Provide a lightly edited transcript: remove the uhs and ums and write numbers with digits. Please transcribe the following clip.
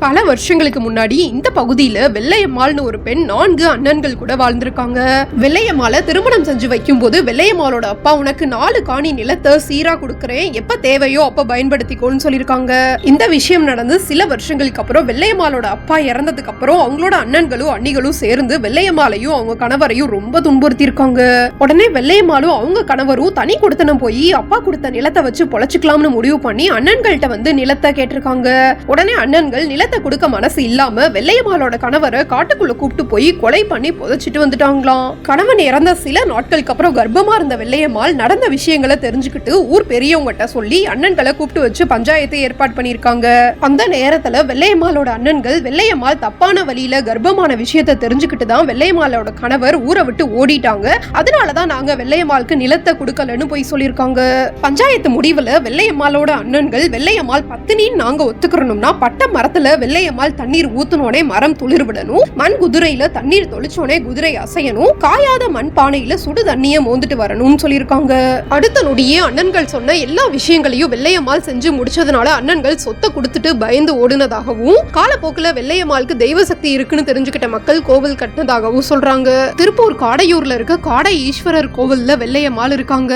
பல வருஷங்களுக்கு முன்னாடி இந்த பகுதியில வெள்ளையம்மாள்னு ஒரு பெண் 4 அண்ணன்கள் கூட வாழ்ந்திருக்காங்க. வெள்ளையம்மாளை திருமணம் செஞ்சு வைக்கும் போது வெள்ளையம்மாளோட அப்பா உனக்கு 4 காணி நிலத்தை சீரா கொடுக்கறேன், எப்ப தேவையோ அப்ப பயன்படுத்திக்கோன்னு சொல்லிருக்காங்க. இந்த விஷயம் நடந்து சில வருஷங்களுக்கு அப்புறம் வெள்ளையம்மாளோட அப்பா இறந்ததுக்கு அப்புறம் அவங்களோட அண்ணன்களும் அண்ணிகளும் சேர்ந்து வெள்ளையம்மாளையும் அவங்க கணவரையும் ரொம்ப துன்புறுத்தி இருக்காங்க. உடனே வெள்ளையம்மாளும் அவங்க கணவரும் தனி கொடுத்தனம் போய் அப்பா கொடுத்த நிலத்தை வச்சு பொழைச்சுக்கலாம்னு முடிவு பண்ணி அண்ணன்கள்ட்ட வந்து நிலத்தை கேட்டிருக்காங்க. உடனே அண்ணன்கள் நிலத்தை கொடுக்க மனசு இல்லாம வெள்ளையம்மாளோட கணவரை காட்டுக்குள்ள கூப்பிட்டு போய் கொலை பண்ணி புதைச்சிட்டு வந்துட்டாங்களாம். கணவன் இறந்த சில நாட்களுக்கு அப்புறம் கர்ப்பமா இருந்த வெள்ளையம்மாள் நடந்த விஷயங்களை தெரிஞ்சுக்கிட்டு ஊர் பெரியவங்கிட்ட சொல்லி அண்ணன்களை கூப்பிட்டு வச்சு பஞ்சாயத்தை ஏற்பாடு பண்ணிருக்காங்க. அந்த நேரத்துல வெள்ளையம்மாளோட அண்ணன்கள் வெள்ளையம்மாள் தப்பான வழியில கர்ப்பமான விஷயத்தை தெரிஞ்சுக்கிட்டு தான் வெள்ளையம்மாளோட கணவர் ஊரை விட்டு ஓடிட்டாங்க, அதனாலதான் நாங்க வெள்ளையம்மாளுக்கு நிலத்தை கொடுக்கலன்னு போய் சொல்லிருக்காங்க. பஞ்சாயத்து முடிவுல வெள்ளையம்மாளோட அண்ணன்கள் வெள்ளையம்மாள் பத்தினின்னு நாங்க ஒத்துக்கிறோம்னா பட்ட மரத்துல வெள்ளையம்மாள் தண்ணீர் ஊத்துனோடனே மரம் துளிர் விடணும், மண் குதிரையில தண்ணீர் தொளிச்சோடனே குதிரை அசையணும், காயாத மண் பானையில சுடு தண்ணிய மோந்துட்டு வரணும்னு சொல்லிருக்காங்க. அடுத்த நொடியே அண்ணன்கள் சொன்ன எல்லா விஷயங்களையும் வெள்ளையம்மாள் செஞ்சு முடிச்சதுனால அண்ணன்கள் சொத்தை கொடுத்துட்டு பயந்து ஓடுனதாகவும் காலப்போக்குல வெள்ளையம்மாளுக்கு தெய்வ சக்தி இருக்குன்னு தெரிஞ்சுக்கிட்ட மக்கள் கோவில் கட்டினதாகவும் சொல்றாங்க. திருப்பூர் காடையூர்ல இருக்க காடை ஈஸ்வரர் கோவில்ல வெள்ளையம்மாள் இருக்காங்க.